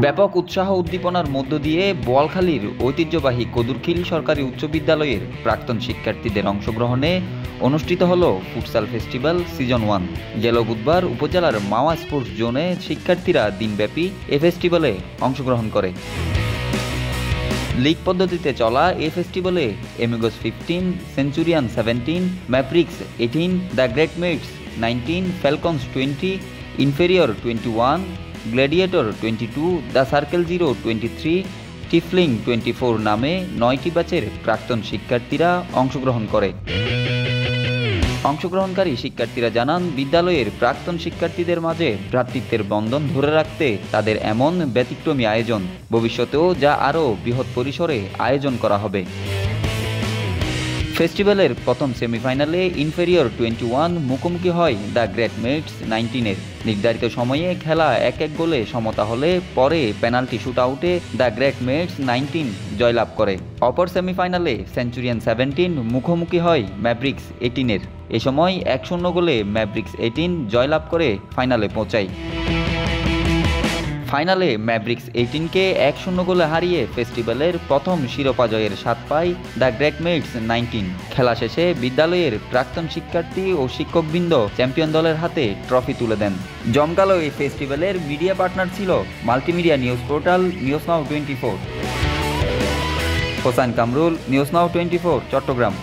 ব্যাপক উৎসাহ উদ্দীপনার মধ্য দিয়ে বোয়ালখালীর ঐতিহ্যবাহী কদুরখিল সরকারি উচ্চ বিদ্যালয়ের প্রাক্তন শিক্ষার্থীদের অংশগ্রহণে অনুষ্ঠিত হল ফুটসাল ফেস্টিভ্যাল সিজন 1। গেল বুধবার উপজেলার মাওয়া স্পোর্টস জোনে শিক্ষার্থীরা দিনব্যাপী এ ফেস্টিভ্যালে অংশগ্রহণ করে। লীগ পদ্ধতিতে চলা এ ফেস্টিভ্যালে Amigos 15, Centurion 17, Mavericks 18, the Great Mates 19, Falcons 20, Inferior 21, Gladiator 22, the Circle Zero 23, Tiefling 24 নামে 9টি ব্যাচের প্রাক্তন শিক্ষার্থীরা অংশগ্রহণ করে। অংশগ্রহণকারী শিক্ষার্থীরা জানান, বিদ্যালয়ের প্রাক্তন শিক্ষার্থীদের মাঝে ভ্রাতৃত্বের বন্ধন ধরে রাখতে তাদের এমন ব্যতিক্রমী আয়োজন ভবিষ্যতেও যা আরও বৃহৎ পরিসরে আয়োজন করা হবে। ফেস্টিভ্যালের প্রথম সেমিফাইনালে ইনফেরিয়র 21 মুখোমুখি হয় দ্য গ্রেট মেটস 19-এর। নির্ধারিত সময়ে খেলা 1-1 গোলে সমতা হলে পরে পেনাল্টি শুটআউটে দ্য গ্রেট মেটস 19 জয়লাভ করে। অপর সেমিফাইনালে সেঞ্চুরিয়ান 17 মুখোমুখি হয় ম্যাভরিক্স 18-এর। এ সময় 1-0 গোলে ম্যাভরিক্স 18 জয়লাভ করে ফাইনালে পৌঁছায়। ফাইনালে ম্যাভরিক্স 18কে 1-0 গোলে হারিয়ে ফেস্টিভ্যালের প্রথম শিরোপা জয়ের স্বাদ পায় দ্য গ্রেট মেটস 19। খেলা শেষে বিদ্যালয়ের প্রাক্তন শিক্ষার্থী ও শিক্ষকবৃন্দ চ্যাম্পিয়ন দলের হাতে ট্রফি তুলে দেন। জমকালো এই ফেস্টিভ্যালের মিডিয়া পার্টনার ছিল multimedia news portal News Now 24। Hossain Kamrul, News Now 24, Chittagong.